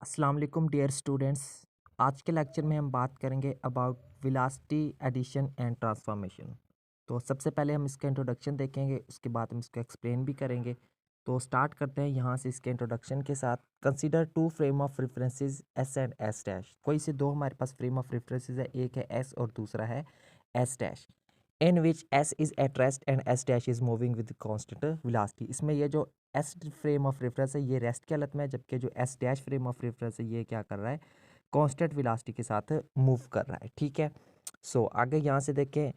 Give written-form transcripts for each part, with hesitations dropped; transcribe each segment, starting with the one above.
अस्सलाम वालेकुम dear students. आज के लेक्चर में हम बात करेंगे about velocity addition and transformation. तो सबसे पहले हम इसका इंट्रोडक्शन देखेंगे, उसके बाद हम इसको एक्सप्लेन भी करेंगे। तो स्टार्ट करते हैं यहाँ से इसके इंट्रोडक्शन के साथ। Consider two frame of references S and S dash. कोई से दो हमारे पास फ्रेम ऑफ रेफरेंसेस है, एक है एस और दूसरा है S dash. In which S is at rest and S dash is moving with constant velocity. इसमें ये जो एस फ्रेम ऑफ रेफरेंस है ये रेस्ट की हालत में है, जबकि जो S dash frame of reference है ये क्या कर रहा है, कांस्टेंट वेलोसिटी के साथ मूव कर रहा है। ठीक है। सो आगे यहाँ से देखें,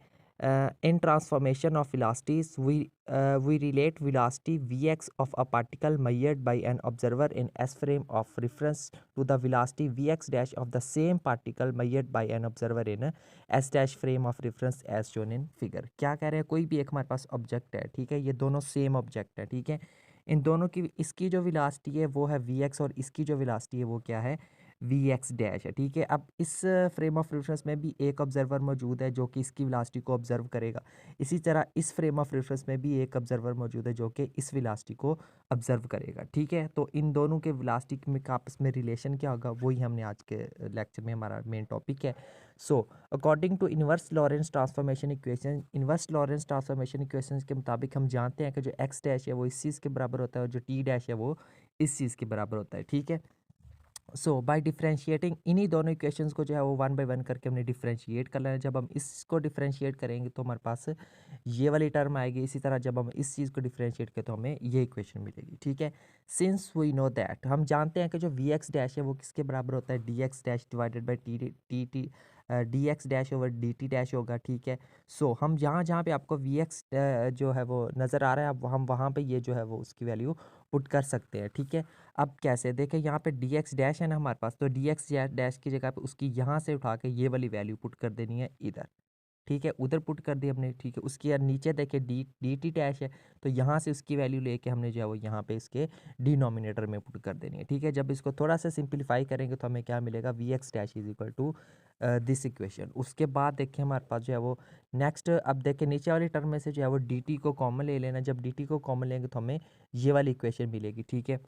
in transformation of velocities we relate velocity V X of a particle measured by an observer in s frame of reference to the velocity v x dash of the same particle measured by an observer in s dash frame of reference as shown in figure। क्या कह रहे हैं, कोई भी एक हमारे पास object है, ठीक है, ये दोनों सेम ऑब्जेक्ट है, ठीक है। इन दोनों की इसकी जो वेलोसिटी है वो है वी एक्स और इसकी जो वेलोसिटी है वो क्या है, वी एक्स डैश है। ठीक है। अब इस फ्रेम ऑफ रेफरेंस में भी एक ऑब्जर्वर मौजूद है जो कि इसकी वेलोसिटी को ऑब्जर्व करेगा। इसी तरह इस फ्रेम ऑफ रेफरेंस में भी एक ऑब्जर्वर मौजूद है जो कि इस वेलोसिटी को ऑब्जर्व करेगा। ठीक है। तो इन दोनों के वेलोसिटी में का आपस में रिलेशन क्या होगा, वही हमने आज के लेक्चर में हमारा मेन टॉपिक है। So according to inverse Lorentz transformation equation, inverse Lorentz transformation equation के मुताबिक हम जानते हैं कि जो एक्स डैश है वो इस चीज़ के बराबर होता है और जो टी डैश है वो इस चीज़ के बराबर होता है। ठीक है। सो बाय डिफरेंशिएटिंग, इन्हीं दोनों इक्वेशंस को जो है वो वन बाय वन करके हमने डिफरेंशिएट करना है। जब हम इसको डिफरेंशिएट करेंगे तो हमारे पास ये वाली टर्म आएगी। इसी तरह जब हम इस चीज़ को डिफरेंशिएट करें तो हमें ये इक्वेशन मिलेगी। ठीक है। सिंस वी नो दैट, हम जानते हैं कि जो वी एक्स डैश है वो किसके बराबर होता है, D x dash divided by T T T D x dash over d T dash होगा। ठीक है। सो हम जहाँ जहाँ पे आपको वी एक्स जो है वो नज़र आ रहा है, अब हम वहाँ पे ये जो है वो उसकी वैल्यू पुट कर सकते हैं। ठीक है। अब कैसे देखें, यहाँ पे डी एक्स डैश है ना हमारे पास, तो डी एक्स डैश की जगह पे उसकी यहाँ से उठा के ये वाली वैल्यू पुट कर देनी है इधर। ठीक है, उधर पुट कर दी हमने। ठीक है। उसके यार नीचे देखें डी डी टी डैश है, तो यहाँ से उसकी वैल्यू लेके हमने जो है वो यहाँ पे इसके डिनोमिनेटर में पुट कर देनी है। ठीक है। जब इसको थोड़ा सा सिंप्लीफाई करेंगे तो हमें क्या मिलेगा, V x dash is equal to this equation. उसके बाद देखिए हमारे पास जो है वो नेक्स्ट, अब देखिए नीचे वाली टर्म में से जो है वो डी टी को कॉमन ले लेना। जब डी टी को कॉमन लेंगे तो हमें ये वाली इक्वेशन मिलेगी। ठीक है।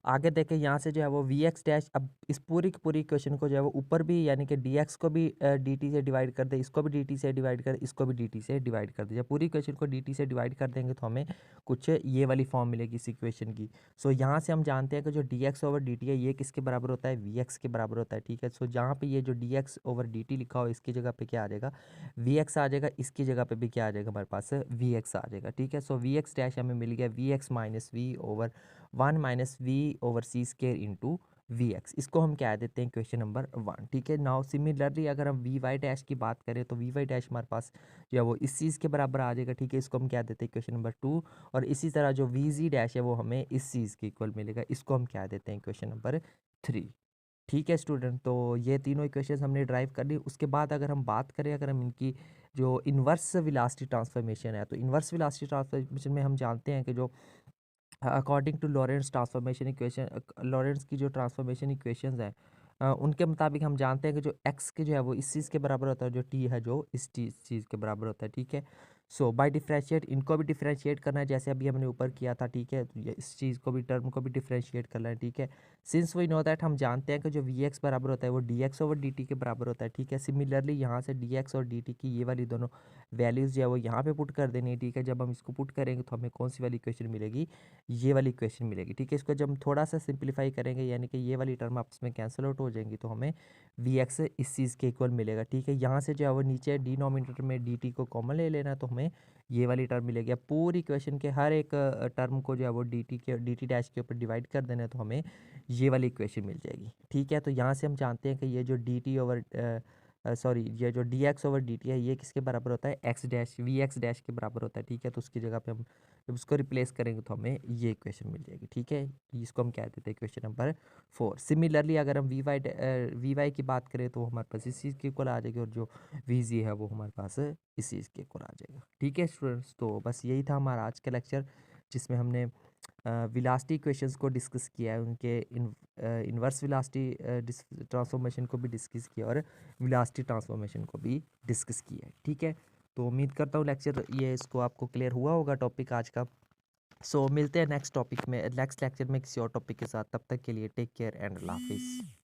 आगे देखें यहाँ से जो है वो वी एक्स डैश, अब इस पूरी की पूरी इक्वेशन को जो है वो ऊपर भी यानी कि डी एक्स को भी डी टी से डिवाइड कर दे, इसको भी डी टी से डिवाइड कर, इसको भी डी टी से डिवाइड कर दे। जब पूरी इक्वेशन को डी टी से डिवाइड कर देंगे तो हमें कुछ ये वाली फॉर्म मिलेगी इस इक्वेशन की। यहाँ से हम जानते हैं कि जो d x over d t है ये किसके बराबर होता है, वी एक्स के बराबर होता है। ठीक है। जहाँ पे ये जो d x over d T लिखा हो इसकी जगह पे क्या आ जाएगा, वी एक्स आ जाएगा। इसकी जगह पे भी क्या आ जाएगा हमारे पास, वी एक्स आ जाएगा। ठीक है। वी एक्स डैश हमें मिल गया V X minus V over one minus V over C square into V X. इसको हम क्या देते हैं, क्वेश्चन नंबर वन। ठीक है। नाउ सिमिलरली अगर हम वी वाई डैश की बात करें तो वी वाई डैश हमारे पास जो है वो इस चीज़ के बराबर आ जाएगा। ठीक है। इसको हम क्या देते हैं, क्वेश्चन नंबर टू। और इसी तरह जो वी जी डैश है वो हमें इस चीज़ के इक्वल मिलेगा, इसको हम क्या देते हैं, क्वेश्चन नंबर थ्री। ठीक है स्टूडेंट, तो ये तीनों इक्वेशंस हमने ड्राइव कर ली। उसके बाद अगर हम बात करें, अगर हम इनकी जो इन्वर्स वेलोसिटी ट्रांसफॉर्मेशन है, तो इन्वर्स वेलोसिटी ट्रांसफॉर्मेशन में हम जानते हैं कि जो according to Lorentz transformation equation, Lorentz की जो ट्रांसफॉर्मेशन इक्वेशंस हैं उनके मुताबिक हम जानते हैं कि जो एक्स के जो है वो इस चीज़ के बराबर होता है, जो टी है जो इस चीज़ के बराबर होता है। ठीक है। बाय डिफरेंशिएट, इनको भी डिफरेंशिएट करना है जैसे अभी हमने ऊपर किया था। ठीक है। तो ये इस चीज़ को भी, टर्म को भी डिफरेंशिएट करना है। ठीक है। सिंस वी नो दैट, हम जानते हैं कि जो वी एक्स बराबर होता है वो D x over d T के बराबर होता है। ठीक है। सिमिलरली यहाँ से डी एक्स और डी टी की ये वाली दोनों वैल्यूज़ जो है वो यहाँ पे पुट कर देनी है। ठीक है। जब हम इसको पुट करेंगे तो हमें कौन सी वाली इक्वेशन मिलेगी, ये वाली इक्वेशन मिलेगी। ठीक है। इसको जब हम थोड़ा सा सिंप्लीफाई करेंगे यानी कि ये वाली टर्म आपस में कैंसिल आउट हो जाएंगी तो हमें वी एक्स इस चीज़ के इक्वल मिलेगा। ठीक है। यहाँ से जो है वो नीचे डिनोमिनेटर में डी टी को कॉमन ले लेना तो हमें ये वाली टर्म मिलेगी। अब पूरी इक्वेशन के हर एक टर्म को जो है वो डी टी डैश के ऊपर डिवाइड कर देना है तो हमें ये वाली इक्वेशन मिल जाएगी। ठीक है। तो यहाँ से हम जानते हैं कि ये जो डी टी ओवर सॉरी ये जो d x over d t है ये किसके बराबर होता है, x dash v x dash के बराबर होता है। ठीक है। तो उसकी जगह पे हम जब उसको रिप्लेस करेंगे तो हमें ये इक्वेशन मिल जाएगी। ठीक है। इसको हम कह देते हैं क्वेश्चन नंबर फोर। सिमिलरली अगर हम वी वाई की बात करें तो हमारे पास इस चीज़ के इक्वल आ जाएगी और जो वी जी है वो हमारे पास इस चीज़ के इक्वल आ जाएगा। ठीक है स्टूडेंट्स, तो बस यही था हमारा आज का लेक्चर जिसमें हमने वेलोसिटी इक्वेशंस को डिस्कस किया है, उनके इन्वर्स वेलोसिटी ट्रांसफॉर्मेशन को भी डिस्कस किया और वेलोसिटी ट्रांसफॉर्मेशन को भी डिस्कस किया है। ठीक है। तो उम्मीद करता हूँ लेक्चर ये इसको आपको क्लियर हुआ होगा टॉपिक आज का। सो मिलते हैं नेक्स्ट टॉपिक में, नेक्स्ट लेक्चर में किसी और टॉपिक के साथ। तब तक के लिए टेक केयर एंड अल्लाह हाफिज़।